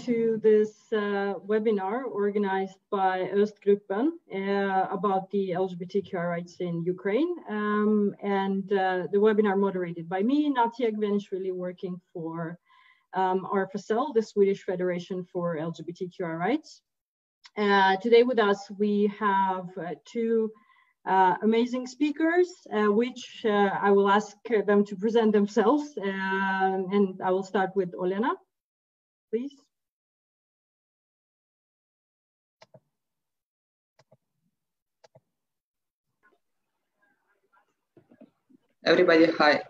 To this webinar organized by Östgruppen about the LGBTQI rights in Ukraine, and the webinar moderated by me, Natia Gvenishvili, working for RFSL, the Swedish Federation for LGBTQI Rights. Today with us we have two amazing speakers, which I will ask them to present themselves, and I will start with Olena, please. Everybody, hi.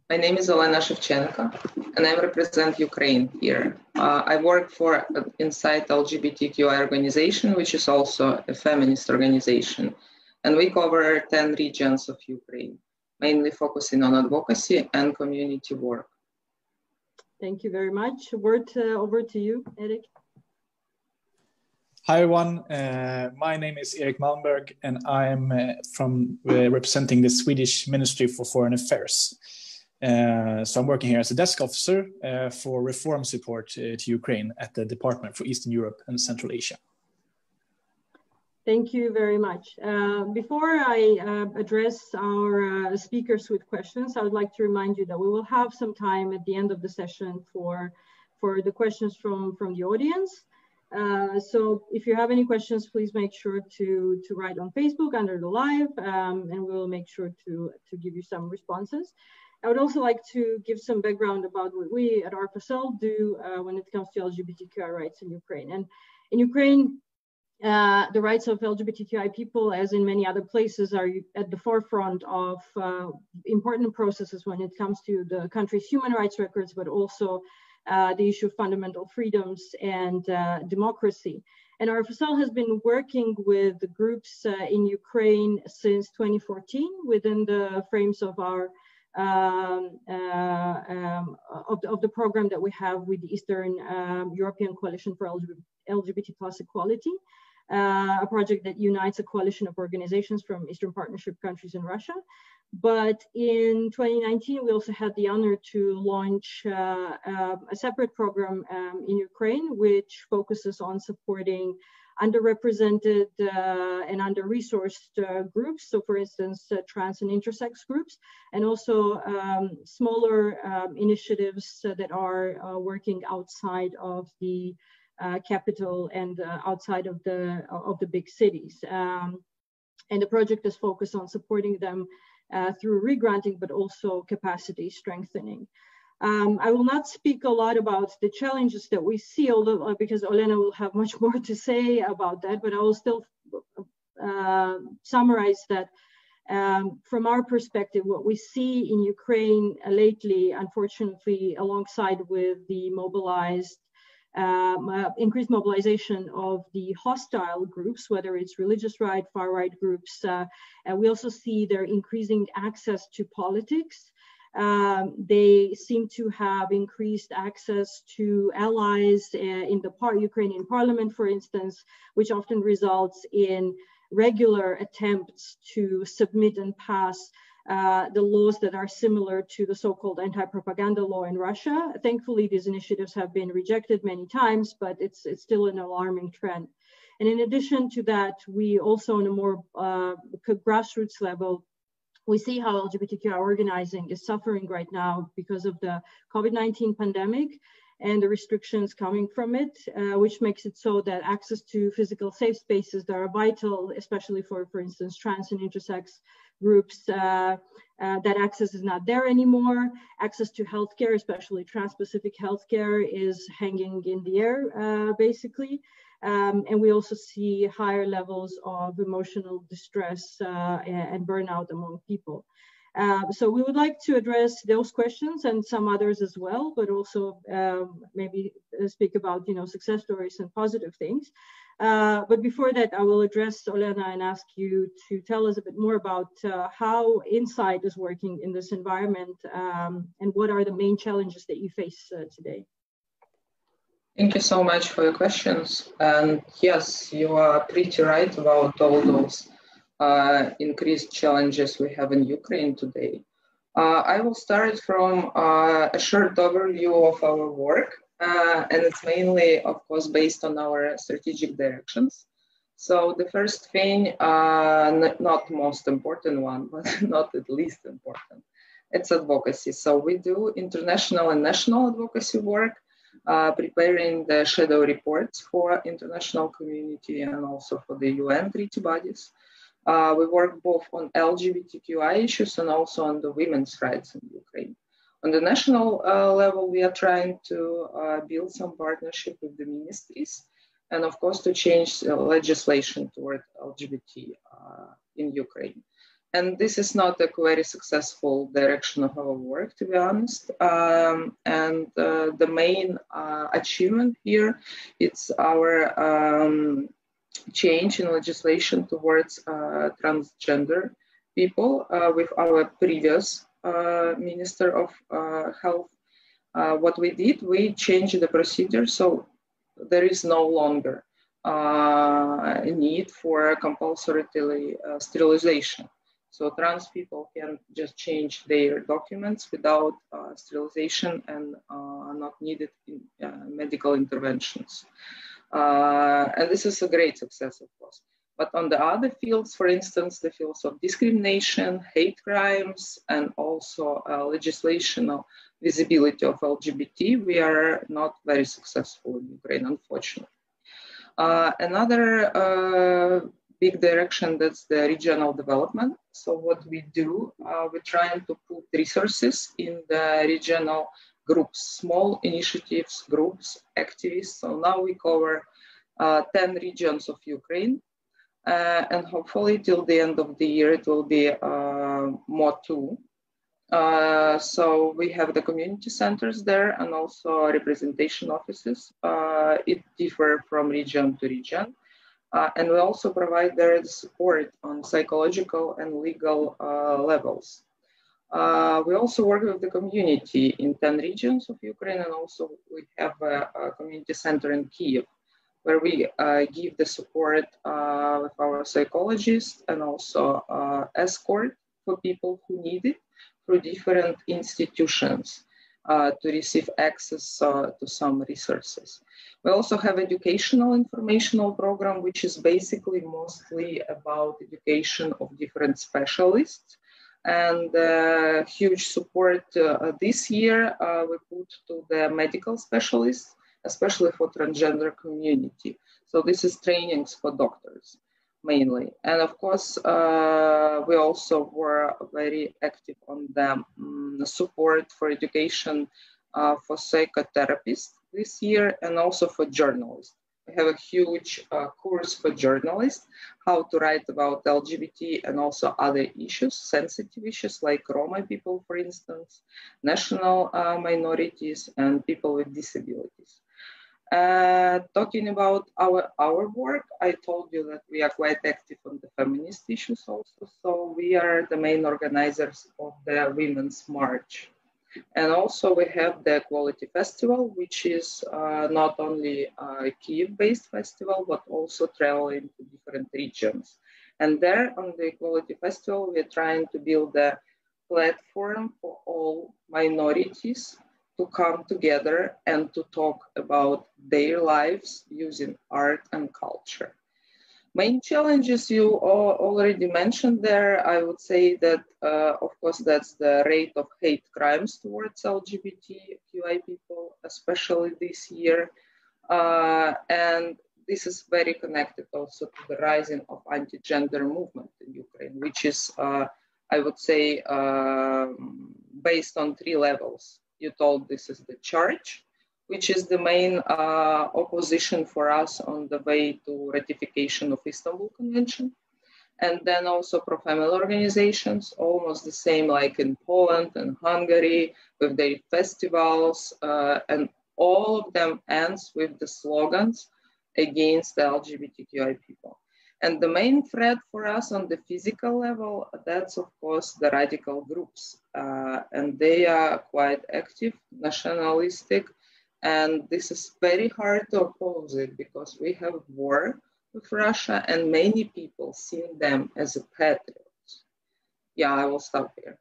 My name is Olena Shevchenko, and I represent Ukraine here. I work for inside LGBTQI organization, which is also a feminist organization, and we cover 10 regions of Ukraine, mainly focusing on advocacy and community work. Thank you very much. Word over to you, Erik. Hi everyone, my name is Erik Malmberg and I'm representing the Swedish Ministry for Foreign Affairs. So I'm working here as a desk officer for reform support to Ukraine at the Department for Eastern Europe and Central Asia. Thank you very much. Before I address our speakers with questions, I would like to remind you that we will have some time at the end of the session for the questions from the audience. So if you have any questions, please make sure to write on Facebook under the live, and we will make sure to give you some responses. I would also like to give some background about what we at RFSL do when it comes to LGBTQI rights in Ukraine. And in Ukraine, the rights of LGBTQI people, as in many other places, are at the forefront of important processes when it comes to the country's human rights records, but also the issue of fundamental freedoms and democracy. And RFSL has been working with the groups in Ukraine since 2014 within the frames of our of the program that we have with the Eastern European Coalition for LGBT plus Equality, a project that unites a coalition of organizations from Eastern Partnership countries in Russia. But in 2019, we also had the honor to launch a separate program in Ukraine, which focuses on supporting underrepresented and under-resourced groups. So for instance, trans and intersex groups, and also smaller initiatives that are working outside of the capital and outside of the big cities. And the project is focused on supporting them through regranting, but also capacity strengthening. I will not speak a lot about the challenges that we see, although because Olena will have much more to say about that, but I will still summarize that from our perspective, what we see in Ukraine lately, unfortunately, alongside with the increased mobilization of the hostile groups, whether it's religious right, far right groups, and we also see their increasing access to politics. They seem to have increased access to allies in the Ukrainian parliament, for instance, which often results in regular attempts to submit and pass the laws that are similar to the so-called anti-propaganda law in Russia. Thankfully, these initiatives have been rejected many times, but it's still an alarming trend. And in addition to that, we also on a more grassroots level, we see how LGBTQI organizing is suffering right now because of the COVID-19 pandemic and the restrictions coming from it, which makes it so that access to physical safe spaces that are vital, especially for instance, trans and intersex groups, that access is not there anymore. Access to healthcare, especially trans-specific healthcare, is hanging in the air, basically. And we also see higher levels of emotional distress and burnout among people. So we would like to address those questions and some others as well, but also maybe speak about, success stories and positive things. But before that, I will address Olena and ask you to tell us a bit more about how Insight is working in this environment and what are the main challenges that you face today. Thank you so much for your questions. And yes, you are pretty right about all those increased challenges we have in Ukraine today. I will start from a short overview of our work, and it's mainly, of course, based on our strategic directions. So the first thing, not most important one, but not at least important, it's advocacy. So we do international and national advocacy work, preparing the shadow reports for international community and also for the UN treaty bodies. We work both on LGBTQI issues and also on the women's rights in Ukraine. On the national level, we are trying to build some partnership with the ministries and of course to change legislation toward LGBT in Ukraine. And this is not a very successful direction of our work, to be honest. The main achievement here, it's our change in legislation towards transgender people with our previous Minister of Health. What we did, we changed the procedure, so there is no longer a need for compulsory sterilization. So trans people can just change their documents without sterilization and not needed medical interventions. And this is a great success, of course. But on the other fields, for instance, the fields of discrimination, hate crimes, and also legislation of visibility of LGBT, we are not very successful in Ukraine, unfortunately. Another big direction, that's the regional development. So what we do, we're trying to put resources in the regional groups, small initiatives, groups, activists. So now we cover 10 regions of Ukraine, and hopefully till the end of the year, it will be more too. So we have the community centers there and also representation offices. It differs from region to region. And we also provide there support on psychological and legal levels. We also work with the community in 10 regions of Ukraine, and also we have a community center in Kyiv, where we give the support with our psychologists and also escort for people who need it through different institutions to receive access to some resources. We also have educational informational program, which is basically mostly about education of different specialists. And huge support this year we put to the medical specialists, especially for transgender community. So this is trainings for doctors mainly. And of course, we also were very active on the support for education for psychotherapists this year and also for journalists. We have a huge course for journalists, how to write about LGBT and also other issues, sensitive issues like Roma people, for instance, national minorities and people with disabilities. Talking about our work, I told you that we are quite active on the feminist issues also. So we are the main organizers of the Women's March. And also we have the Equality Festival, which is not only a Kyiv-based festival, but also traveling to different regions. And there on the Equality Festival, we're trying to build a platform for all minorities to come together and to talk about their lives using art and culture. Main challenges you already mentioned there, I would say that, of course, that's the rate of hate crimes towards LGBTQI people, especially this year. And this is very connected also to the rising of anti-gender movement in Ukraine, which is, I would say, based on 3 levels. You told this is the church, which is the main opposition for us on the way to ratification of Istanbul Convention. And then also pro-family organizations, almost the same like in Poland and Hungary, with their festivals, and all of them ends with the slogans against the LGBTQI people. And the main threat for us on the physical level, that's of course the radical groups. And they are quite active, nationalistic, and this is very hard to oppose it because we have war with Russia and many people see them as a patriots. Yeah, I will stop here.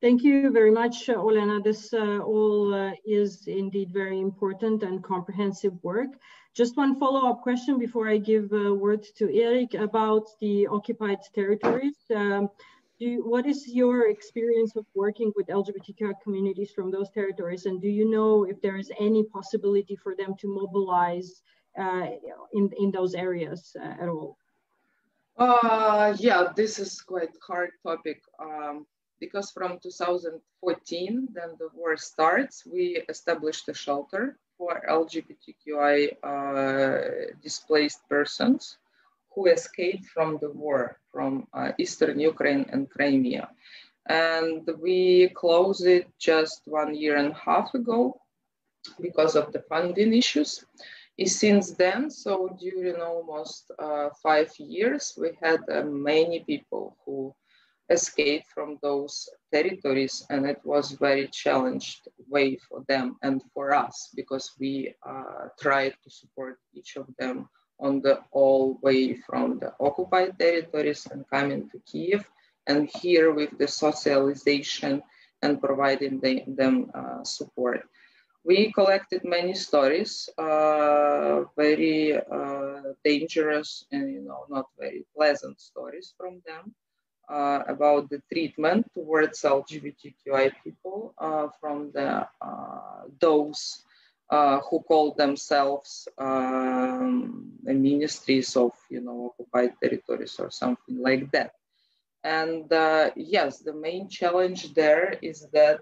Thank you very much, Olena. This all is indeed very important and comprehensive work. Just one follow-up question before I give word to Erik about the occupied territories. What is your experience of working with LGBTQI communities from those territories? And do you know if there is any possibility for them to mobilize in those areas at all? Yeah, this is quite hard topic. Because from 2014, then the war starts, we established a shelter for LGBTQI displaced persons who escaped from the war from Eastern Ukraine and Crimea. And we closed it just 1.5 years ago because of the funding issues. Since then, so during almost 5 years, we had many people who escaped from those territories, and it was very challenged way for them and for us because we tried to support each of them on the all way from the occupied territories and coming to Kiev, and here with the socialization and providing them support. We collected many stories, very dangerous and not very pleasant stories from them. About the treatment towards LGBTQI people from those who call themselves ministries of occupied territories or something like that. And yes, the main challenge there is that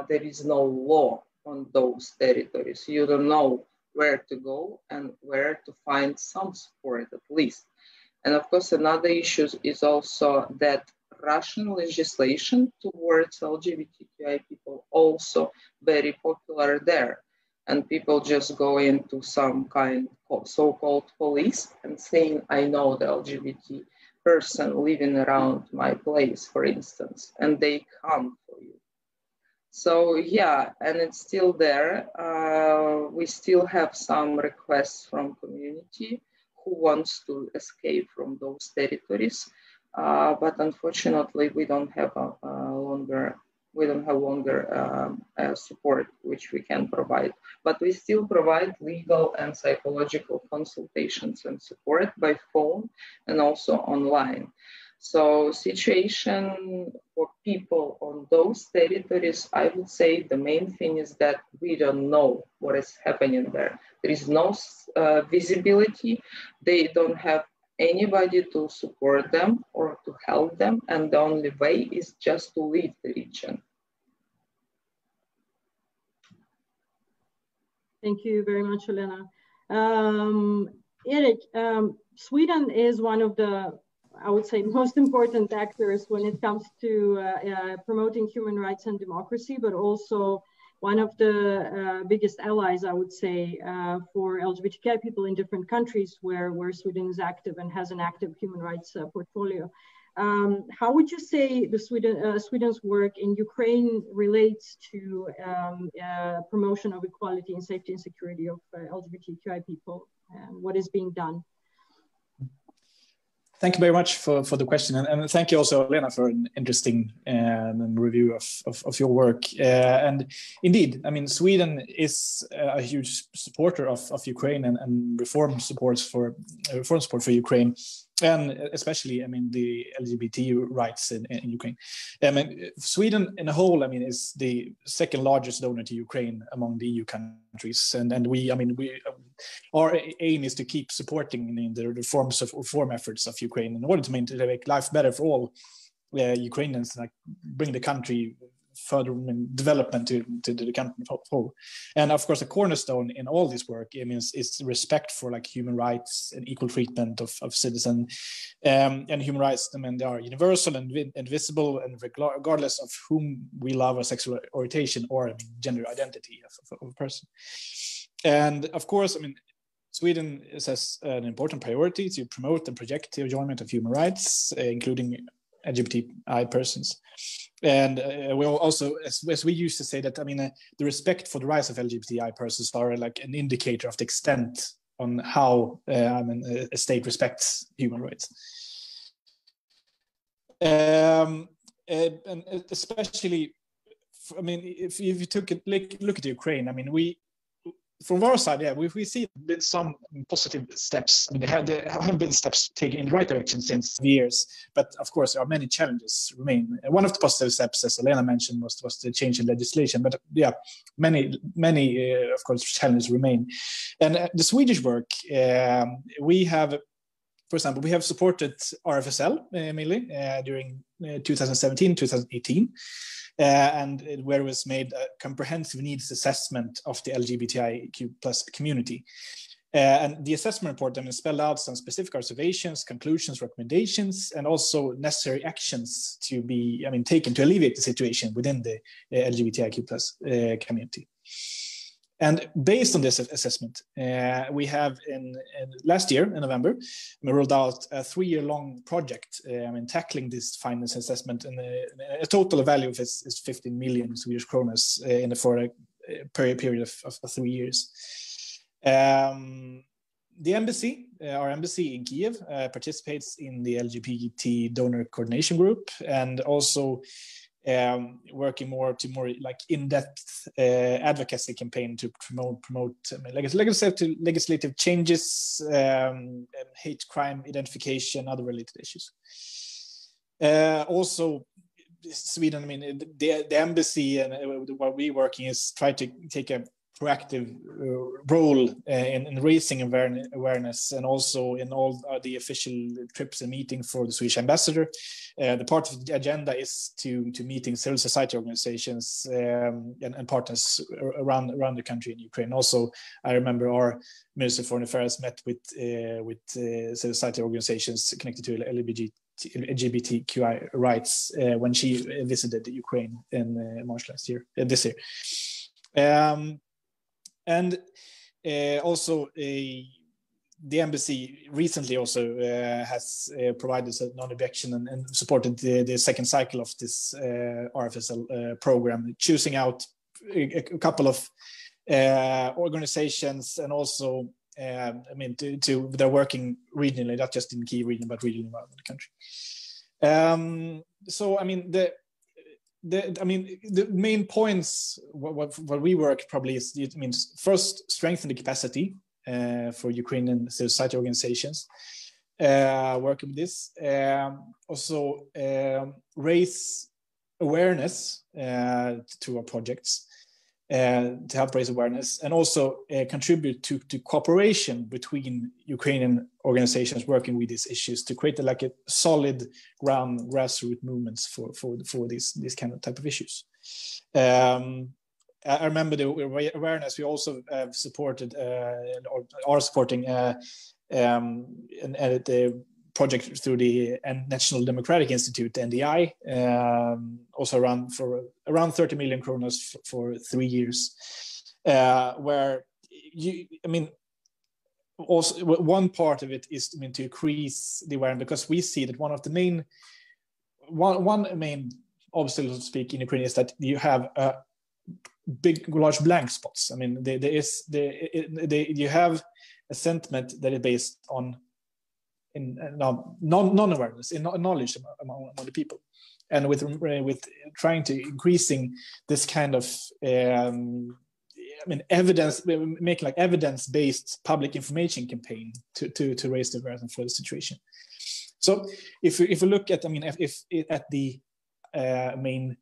there is no law on those territories. You don't know where to go and where to find some support at least. And of course, another issue is also that Russian legislation towards LGBTQI people also very popular there. And people just go into some kind of so-called police and saying, I know the LGBT person living around my place, for instance, and they come for you. So yeah, and it's still there. We still have some requests from community who wants to escape from those territories, but unfortunately we don't have longer support which we can provide. But we still provide legal and psychological consultations and support by phone and also online. So situation for people on those territories, I would say the main thing is that we don't know what is happening there. There is no visibility. They don't have anybody to support them or to help them. And the only way is just to leave the region. Thank you very much, Olena. Erik, Sweden is one of the, I would say, most important actors when it comes to promoting human rights and democracy, but also one of the biggest allies, I would say, for LGBTQI people in different countries where Sweden is active and has an active human rights portfolio. How would you say the Sweden's work in Ukraine relates to promotion of equality and safety and security of LGBTQI people? And what is being done? Thank you very much for the question, and thank you also, Lena, for an interesting review of your work. And indeed, I mean, Sweden is a huge supporter of Ukraine and reform support for Ukraine, and especially, I mean, the LGBT rights in Ukraine. I mean, Sweden in a whole, I mean, is the second largest donor to Ukraine among the EU countries, and we, I mean, our aim is to keep supporting the reform efforts of Ukraine in order to make life better for all Ukrainians, like bring the country further development to the country whole. And of course, the cornerstone in all this work, I mean, is respect for like human rights and equal treatment of citizens. And human rights, I mean, they are universal and visible, and regardless of whom we love, or sexual orientation, or gender identity of a person. And of course, I mean, Sweden has an important priority to promote and project the enjoyment of human rights, including LGBTI persons. And we also, as we used to say, that I mean, the respect for the rights of LGBTI persons are like an indicator of the extent on how I mean, a state respects human rights. And especially, I mean, if you took a look at Ukraine, I mean, from our side, yeah, we see been some positive steps. I mean, there have been steps taken in the right direction since years, but of course, there are many challenges remain. One of the positive steps, as Elena mentioned, was the change in legislation. But yeah, many of course challenges remain. And the Swedish work, we have, for example, we have supported RFSL mainly during 2017, 2018. And where it was made a comprehensive needs assessment of the LGBTIQ plus community. And the assessment report spelled out some specific observations, conclusions, recommendations, and also necessary actions to be taken to alleviate the situation within the LGBTIQ plus community. And based on this assessment, we have in last year in November, we rolled out a 3-year-long project tackling this findings assessment, and a total value of it is 15 million Swedish kronor for a period of 3 years. The embassy, our embassy in Kiev, participates in the LGBT donor coordination group, and also working more like in-depth advocacy campaign to promote legislative changes, hate crime identification, other related issues. Also, Sweden, I mean, the embassy and what we're working is try to take a proactive role in raising awareness, and also in all the official trips and meetings for the Swedish ambassador. The part of the agenda is to meeting civil society organizations and partners around the country in Ukraine. Also, I remember our Minister for Foreign Affairs met with civil society organizations connected to LGBTQI rights when she visited Ukraine in March this year. And also, the embassy recently also has provided a non-objection and supported the second cycle of this RFSL program, choosing out a couple of organizations, and also, they're working regionally, not just in Kyiv region, but regionally around the country. So, I mean, the main points what we work probably is, it means first strengthen the capacity for Ukrainian civil society organizations working with this. Also raise awareness to our projects, to help raise awareness, and also contribute to cooperation between Ukrainian organizations working with these issues to create a solid grassroots movements for these kind of type of issues. I remember the awareness. We also have supported or are supporting the project through the National Democratic Institute, NDI, also around 30 million kronor for 3 years, where also one part of it is to increase the awareness, because we see that one of the main obstacle, so to speak, in Ukraine is that you have large blank spots. I mean, you have a sentiment that is based on non-awareness, in knowledge among the people, and with trying to increasing this kind of evidence, making evidence-based public information campaign to raise the awareness for the situation. So if we look at, if at the main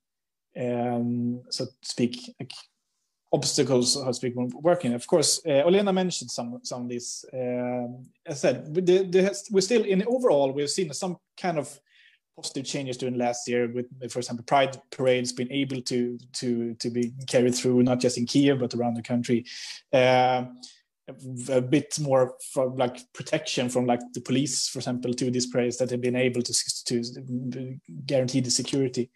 so to speak, obstacles, so to speak, when working. Of course, Olena mentioned some of these. As I said, we still, in overall, we've seen some kind of positive changes during last year with, for example, Pride parades being able to be carried through, not just in Kiev, but around the country. A bit more from like protection from like the police, for example, to these parades that have been able to guarantee the security.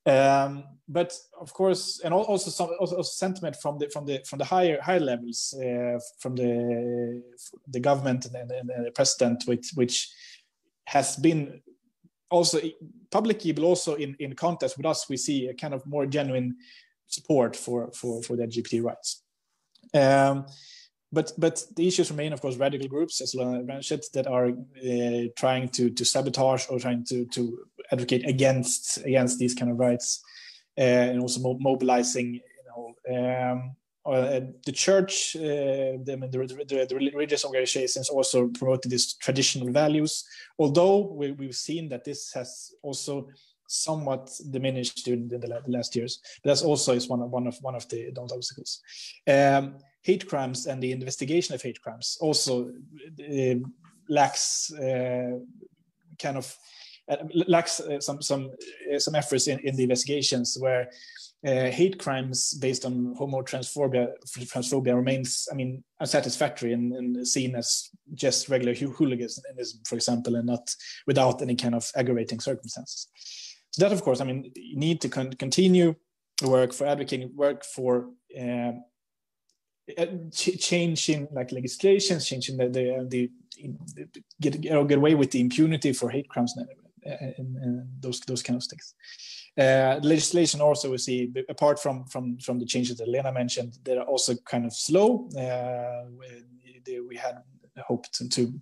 But of course, and also some also sentiment from the higher levels, from the government and the president, which has been also publicly, but also in contest with us, we see a kind of more genuine support for the LGBT rights. But the issues remain, of course, radical groups, as Lena mentioned, that are trying to sabotage or trying to advocate against these kind of rights, and also mobilizing. The church, the religious organizations also promoted these traditional values. Although we've seen that this has also somewhat diminished during the last years, but that's also is one of the obstacles. Hate crimes and the investigation of hate crimes also lacks some efforts in the investigations, where hate crimes based on transphobia remains, I mean, unsatisfactory and seen as just regular hooliganism, for example, and not without any kind of aggravating circumstances. So that, of course, I mean, you need to continue work for advocating, work for changing like legislations, changing get away with the impunity for hate crimes and those kind of things. Legislation also, we see, apart from the changes that Lena mentioned, they're also kind of slow. We had hoped to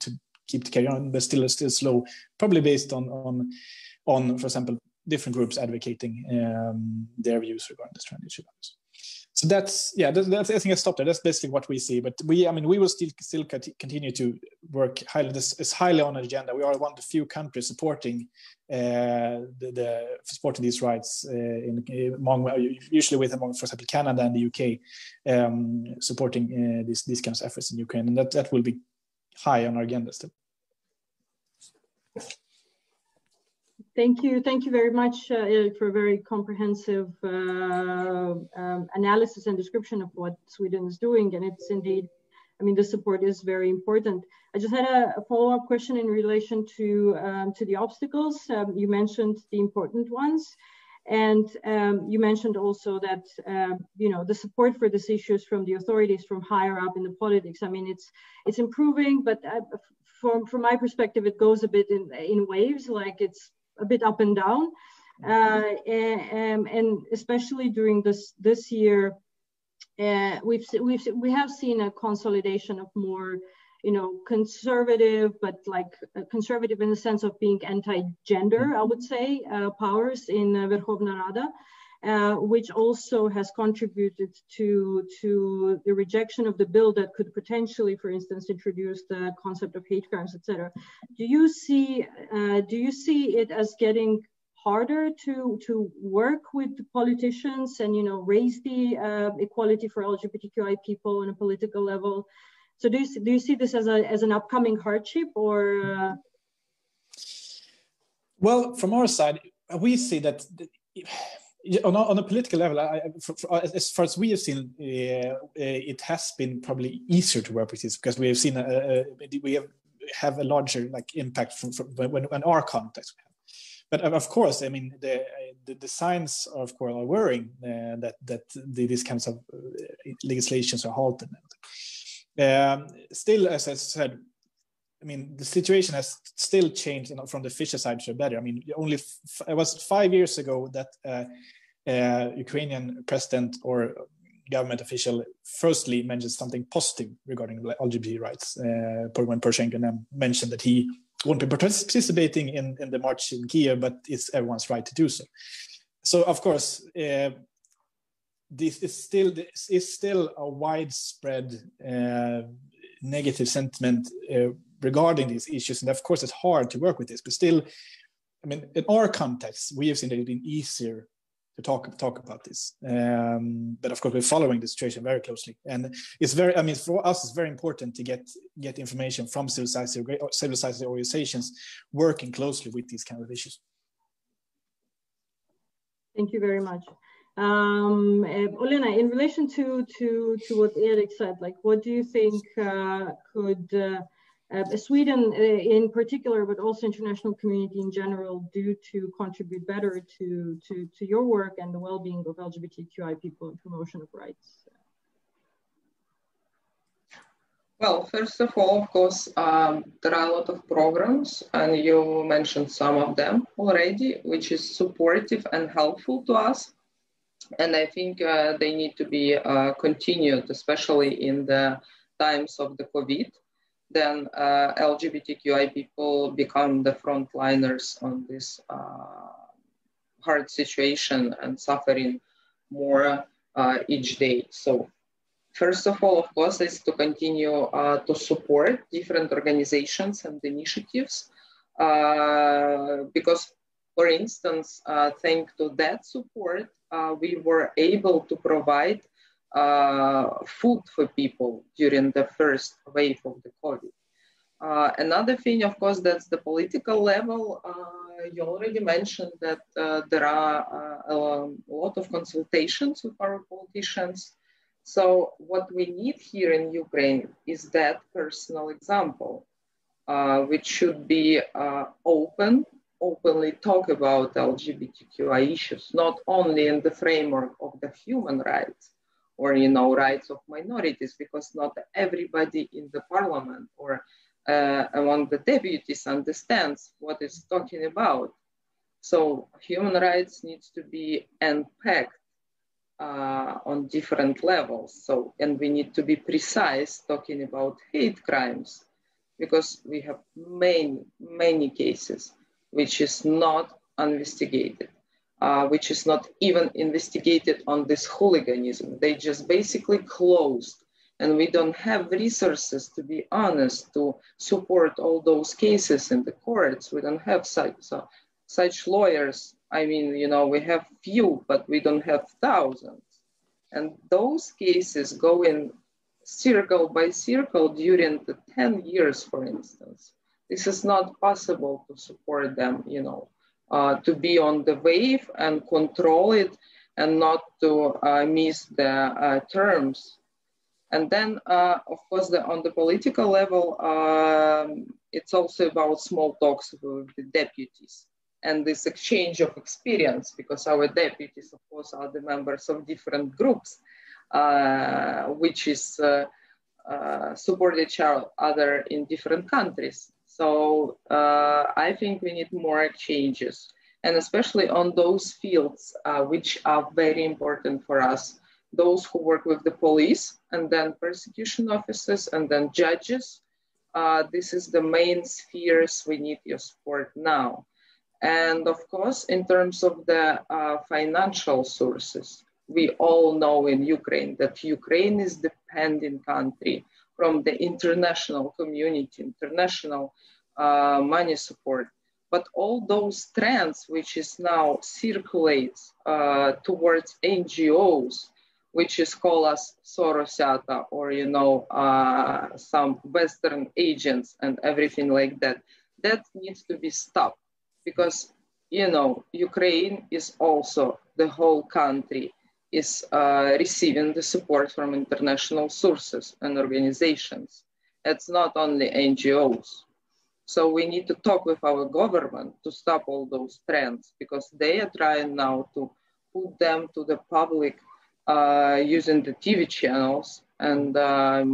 keep to carry on, but still slow, probably based on for example, different groups advocating their views regarding this transition. So that's I think I stopped there. That's basically what we see. But we will still continue to work highly. This is highly on the agenda. We are one of the few countries supporting supporting these rights usually with, for example, Canada and the UK, supporting these kinds of efforts in Ukraine, and that will be high on our agenda still. Thank you very much, Erik, for a very comprehensive analysis and description of what Sweden is doing. And it's indeed, I mean, the support is very important. I just had a follow-up question in relation to the obstacles. You mentioned the important ones, and you mentioned also that the support for these issues from the authorities from higher up in the politics. I mean, it's improving, but from my perspective, it goes a bit in waves. Like it's a bit up and down, and especially during this year, we have seen a consolidation of more, conservative, but like conservative in the sense of being anti-gender, I would say, powers in Verkhovna Rada, which also has contributed to the rejection of the bill that could potentially, for instance, introduce the concept of hate crimes, etc. Do you see it as getting harder to work with the politicians and raise the equality for LGBTQI people on a political level? So do you see this as an upcoming hardship, or? Well, from our side, we see that. On a political level, as far as we have seen, it has been probably easier to work with this, because we have seen we have a larger impact from when our context. But of course, I mean, the signs of course are worrying that these kinds of legislations are halted. Still, as I said, I mean, the situation has still changed from the Fischer side to better. I mean, it was 5 years ago that Ukrainian president or government official firstly mentioned something positive regarding LGBT rights. When Poroshenko mentioned that he won't be participating in the march in Kiev, but it's everyone's right to do so. So, of course, this is still a widespread negative sentiment regarding these issues, and of course it's hard to work with this, but still, I mean, in our context, we have seen that it's been easier to talk about this. But of course, we're following the situation very closely, and it's very, I mean, for us, it's very important to get information from civil society organizations working closely with these kind of issues. Thank you very much. Olena, in relation to what Erik said, like, what do you think could Sweden in particular, but also international community in general, do to contribute better to your work and the well-being of LGBTQI people and promotion of rights? Well, first of all, of course, there are a lot of programs, and you mentioned some of them already, which is supportive and helpful to us. And I think they need to be continued, especially in the times of the COVID. Then LGBTQI people become the frontliners on this hard situation and suffering more each day. So first of all, of course, is to continue to support different organizations and initiatives because, for instance, thanks to that support, we were able to provide food for people during the first wave of the COVID. Another thing, of course, that's the political level. You already mentioned that there are a lot of consultations with our politicians. So what we need here in Ukraine is that personal example, which should be openly talk about LGBTQI issues, not only in the framework of the human rights or, you know, rights of minorities, because not everybody in the parliament or among the deputies understands what it's talking about. So human rights needs to be unpacked on different levels. So, and we need to be precise talking about hate crimes, because we have many cases which is not investigated, which is not even investigated on this hooliganism. They just basically closed, and we don't have resources, to be honest, to support all those cases in the courts. We don't have such lawyers. I mean, you know, we have few, but we don't have thousands. And those cases go in circle by circle during the 10 years, for instance. This is not possible to support them, you know, to be on the wave and control it and not to miss the terms. And then, of course, on the political level, it's also about small talks with the deputies and this exchange of experience, because our deputies, of course, are the members of different groups, which is support each other in different countries. So I think we need more exchanges, and especially on those fields which are very important for us. Those who work with the police, and then persecution officers, and then judges. This is the main spheres we need your support now. And of course, in terms of the financial sources, we all know in Ukraine that Ukraine is a dependent country from the international community, international money support. But all those trends which is now circulates towards NGOs, which is called as Sorosята, or, you know, some Western agents and everything like that, that needs to be stopped. Because, you know, Ukraine is also, the whole country is receiving the support from international sources and organizations. It's not only NGOs. So we need to talk with our government to stop all those trends, because they are trying now to put them to the public using the TV channels and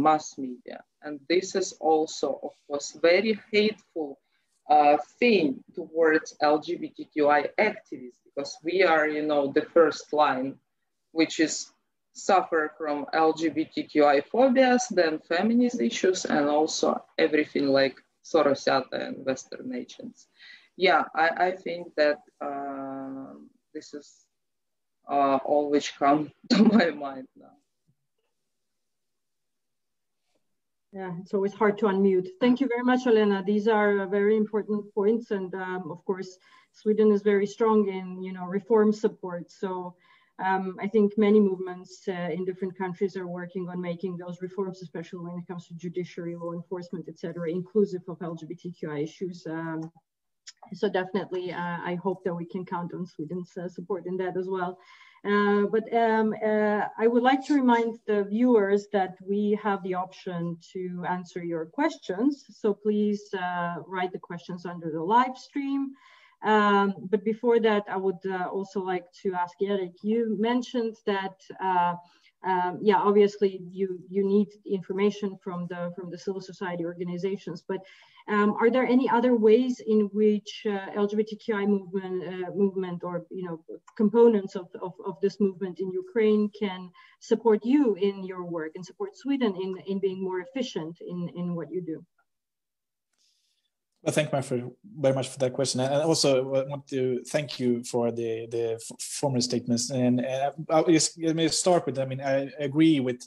mass media. And this is also, of course, very hateful thing towards LGBTQI activists, because we are, you know, the first line, which is suffer from LGBTQI phobias, then feminist issues, and also everything like Sorosята and Western agents. Yeah, I think that this is all which come to my mind now. Yeah, it's always hard to unmute. Thank you very much, Olena. These are very important points, and of course, Sweden is very strong in, you know, reform support. So I think many movements in different countries are working on making those reforms, especially when it comes to judiciary, law enforcement, etc., inclusive of LGBTQI issues. So definitely, I hope that we can count on Sweden's support in that as well. I would like to remind the viewers that we have the option to answer your questions. So please write the questions under the live stream. But before that, I would also like to ask Erik, you mentioned that yeah, obviously you need information from the civil society organizations, but are there any other ways in which LGBTQI movement or components of this movement in Ukraine can support you in your work and support Sweden in being more efficient in what you do? Well, thank you very much for that question. And also I want to thank you for the formal statements. And let me start with, I mean, I agree with,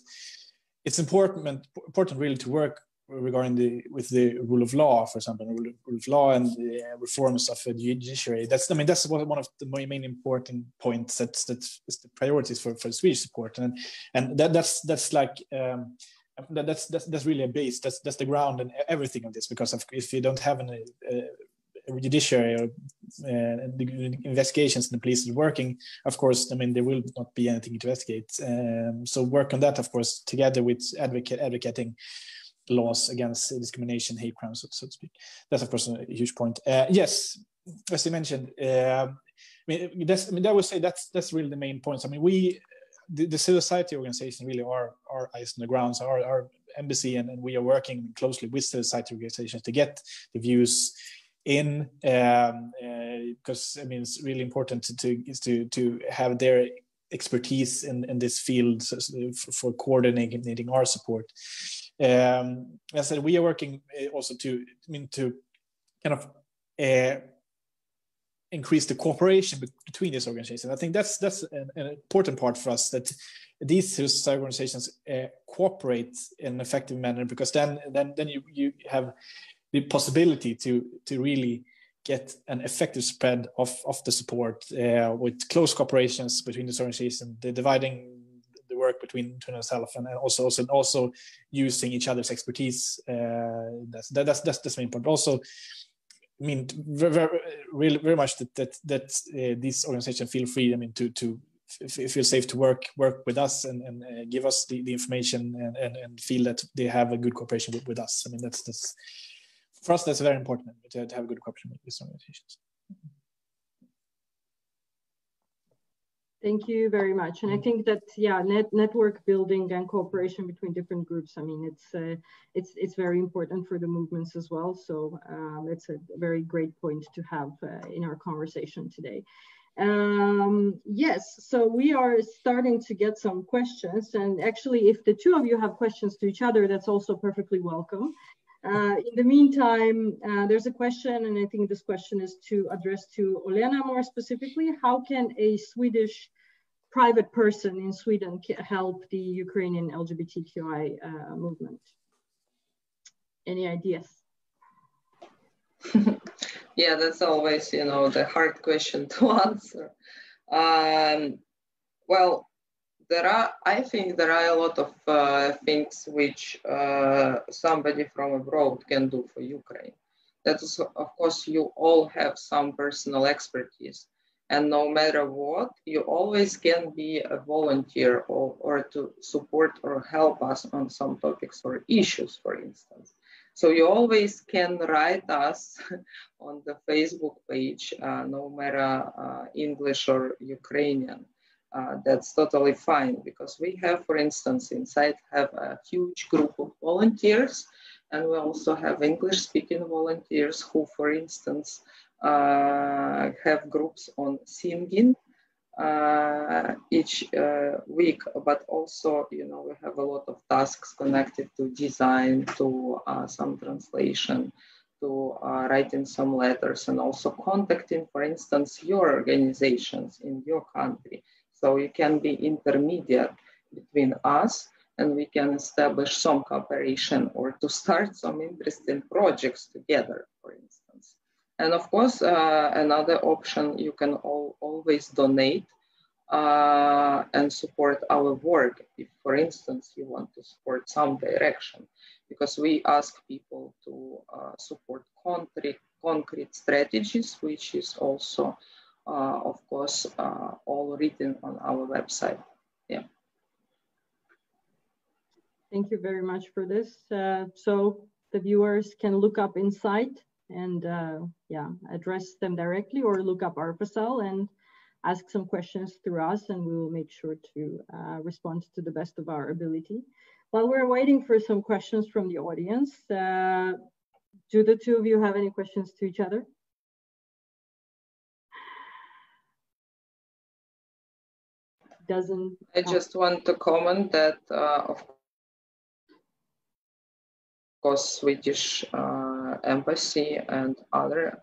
it's important really to work regarding with the rule of law, for example, rule of law and the reforms of the judiciary. That's one of the main important points that's the priorities for Swedish support. And that's like, that's really a base. That's the ground and everything of this. Because if you don't have a judiciary or the investigations and the police is working, of course, I mean there will not be anything to investigate. So work on that, of course, together with advocating laws against discrimination, hate crimes, so to speak. That's of course a huge point. Yes, as you mentioned, I would say that's really the main points. I mean, the civil society organization really are eyes on the ground. So our embassy and we are working closely with civil society organizations to get the views in, because I mean it's really important to have their expertise in this field for coordinating our support. As I said, we are working also to kind of increase the cooperation between these organizations. I think that's an important part for us, that these society organizations cooperate in an effective manner, because then you have the possibility to really get an effective spread of the support with close cooperations between these organizations, the dividing the work between ourselves, and also using each other's expertise. That's the main point. Also, I mean, very much that these organizations feel free. I mean, to feel safe to work with us and give us the information and feel that they have a good cooperation with us. I mean, that's for us. That's very important to have a good cooperation with these organizations. Thank you very much. And I think that, yeah, network building and cooperation between different groups, I mean, it's very important for the movements as well. So it's a very great point to have in our conversation today. Yes, so we are starting to get some questions. And actually, if the two of you have questions to each other, that's also perfectly welcome. In the meantime, there's a question, and I think this question is addressed to Olena more specifically. How can a Swedish private person in Sweden help the Ukrainian LGBTQI movement? Any ideas? Yeah, that's always, the hard question to answer. Well, I think there are a lot of things which somebody from abroad can do for Ukraine. That is, of course, you all have some personal expertise, and no matter what, you always can be a volunteer or to support or help us on some topics or issues, for instance. So you always can write us on the Facebook page, no matter English or Ukrainian. That's totally fine, because we have, for instance, inside have a huge group of volunteers, and we also have English-speaking volunteers who, for instance, have groups on singing each week, but also, we have a lot of tasks connected to design, to some translation, to writing some letters, and also contacting, for instance, your organizations in your country. So you can be intermediate between us, and we can establish some cooperation or to start some interesting projects together, for instance. And of course, another option, you can always donate and support our work if, for instance, you want to support some direction, because we ask people to support concrete strategies, which is also, of course, all written on our website. Yeah. Thank you very much for this. So the viewers can look up Insight and yeah, address them directly, or look up ARPA-Cell and ask some questions through us, and we will make sure to respond to the best of our ability. While we're waiting for some questions from the audience, do the two of you have any questions to each other? I just want to comment that, of course, Swedish embassy and other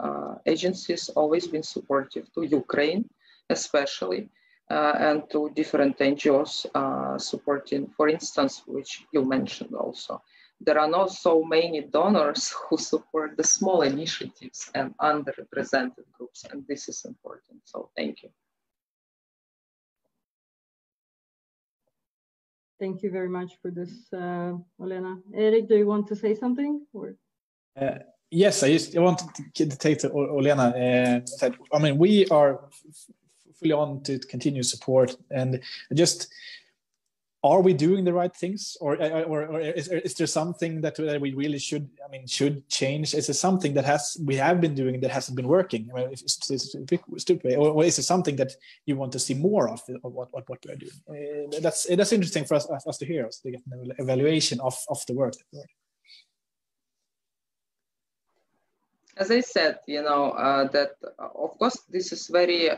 agencies always been supportive to Ukraine, especially, and to different NGOs supporting, for instance, which you mentioned also. There are not so many donors who support the small initiatives and underrepresented groups, and this is important. So thank you. Thank you very much for this, Olena. Erik, do you want to say something? Or? Yes, I wanted to take to Olena. I mean, we are fully on to continue support, and just, are we doing the right things, or is there something that we really should change? Is there something that we have been doing that hasn't been working? I mean, it's a bit stupid, or is it something that you want to see more of what we are doing? That's interesting for us to hear, to get an evaluation of the work. As I said, you know, that of course this is very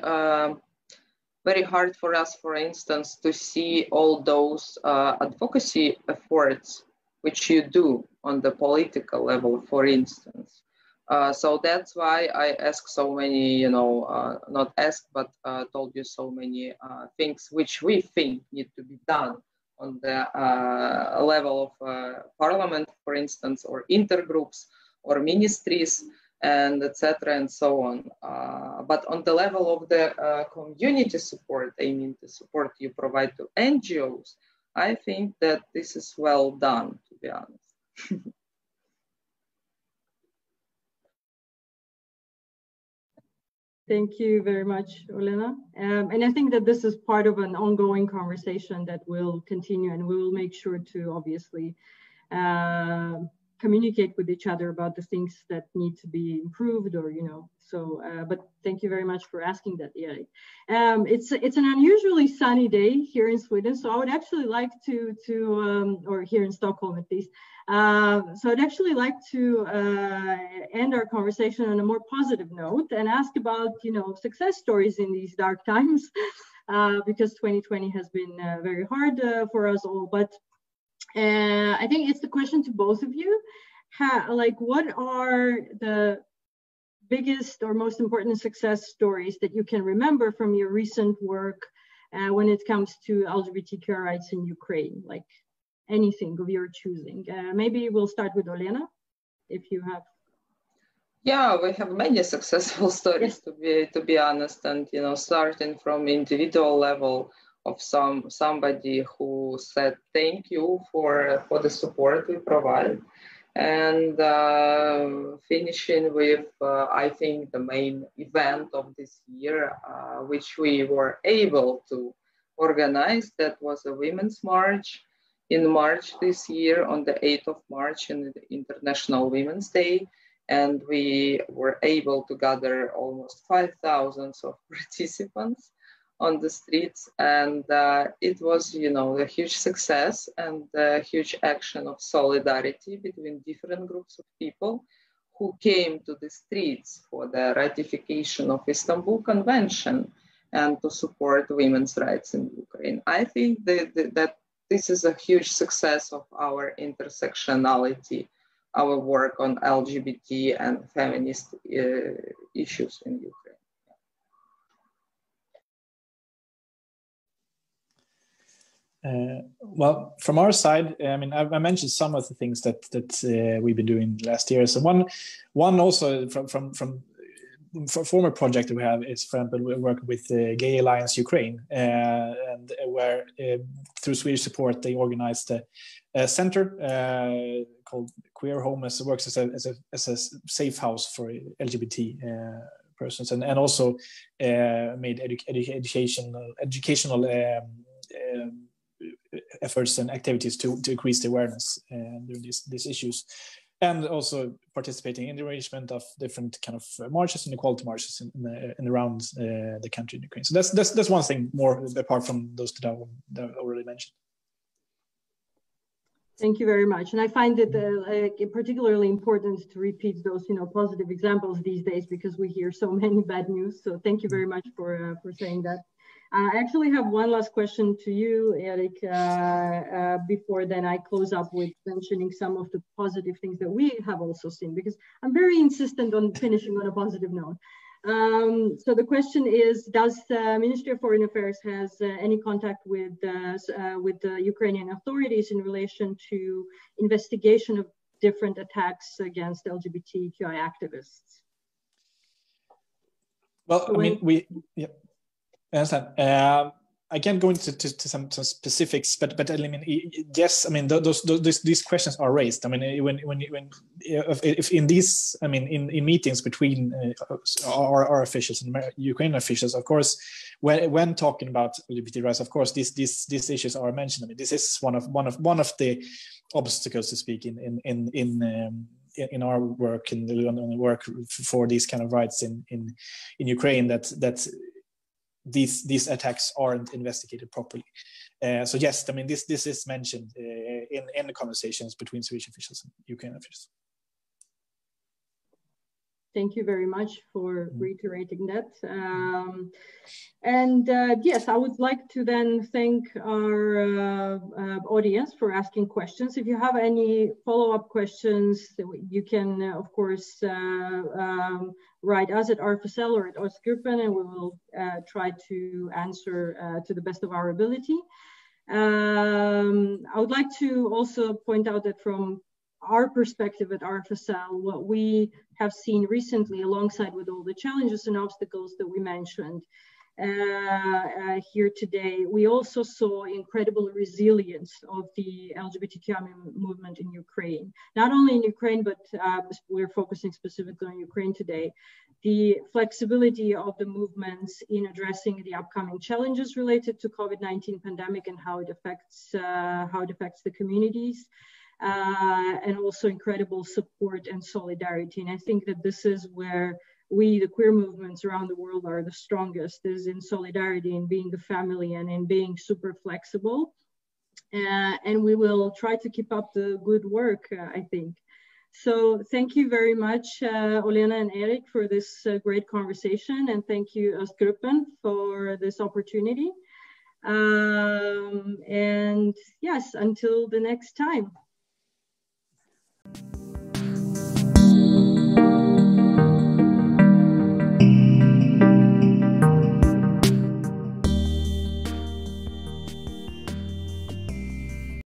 very hard for us, for instance, to see all those advocacy efforts which you do on the political level, for instance. So that's why I ask so many, you know, not asked, but told you so many things which we think need to be done on the level of parliament, for instance, or intergroups or ministries, and etc. and so on. But on the level of the community support, I mean the support you provide to NGOs, I think that this is well done, to be honest. Thank you very much, Olena. And I think that this is part of an ongoing conversation that will continue, and we will make sure to obviously communicate with each other about the things that need to be improved, or, you know, so, but thank you very much for asking that, Erik. It's an unusually sunny day here in Sweden, so I would actually like to or here in Stockholm at least, so I'd actually like to end our conversation on a more positive note and ask about, you know, success stories in these dark times, because 2020 has been very hard for us all, but I think it's the question to both of you. Like, what are the biggest or most important success stories that you can remember from your recent work when it comes to LGBTQ rights in Ukraine? Like anything of your choosing. Maybe we'll start with Olena, if you have. Yeah, we have many successful stories, yes, to be honest, and, you know, starting from individual level of somebody who said thank you for the support we provide, and finishing with I think the main event of this year, which we were able to organize. That was a Women's March in March this year, on the 8th of March, in the International Women's Day, and we were able to gather almost 5,000 of participants on the streets, and it was, you know, a huge success and a huge action of solidarity between different groups of people who came to the streets for the ratification of Istanbul Convention and to support women's rights in Ukraine. I think that this is a huge success of our intersectionality, our work on LGBT and feminist issues in Ukraine. Well, from our side, I mean, I mentioned some of the things that we've been doing last year. So one also from former project we have is, for example, we work with Gay Alliance Ukraine, and where through Swedish support they organized a center called Queer Home, as works as a safe house for LGBT persons, and also made educational efforts and activities to increase the awareness during these issues, and also participating in the arrangement of different kind of marches and equality marches in around the country in Ukraine. So that's one thing more apart from those that I already mentioned. Thank you very much. And I find it particularly important to repeat those, positive examples these days, because we hear so many bad news. So thank you very much for saying that. I actually have one last question to you, Erik, before then I close up with mentioning some of the positive things that we have also seen, because I'm very insistent on finishing on a positive note. So the question is, does the Ministry of Foreign Affairs has any contact with the Ukrainian authorities in relation to investigation of different attacks against LGBTQI activists? Well, so I understand. I can't go into some specifics, but I mean, yes, I mean these questions are raised. I mean, if in these, I mean, in meetings between our officials and Ukrainian officials, of course, when talking about LGBT rights, of course, these issues are mentioned. I mean, this is one of the obstacles, to speak, in our work and on the work for these kind of rights in Ukraine, that these attacks aren't investigated properly. So yes, I mean this is mentioned in the conversations between Swedish officials and Ukrainian officials. Thank you very much for reiterating that. Yes, I would like to then thank our audience for asking questions. If you have any follow-up questions, you can, of course, write us at RFSL or at Ostgruppen, and we will try to answer to the best of our ability. I would like to also point out that from our perspective at RFSL, what we have seen recently, alongside with all the challenges and obstacles that we mentioned here today, we also saw incredible resilience of the LGBTQI movement in Ukraine. Not only in Ukraine, but we're focusing specifically on Ukraine today. The flexibility of the movements in addressing the upcoming challenges related to COVID-19 pandemic and how it affects the communities. And also incredible support and solidarity. And I think that this is where we, the queer movements around the world, are the strongest, is in solidarity, in being a family, and in being super flexible. And we will try to keep up the good work, I think. So thank you very much, Olena and Erik, for this great conversation. And thank you, Ostgruppen, for this opportunity. And yes, until the next time.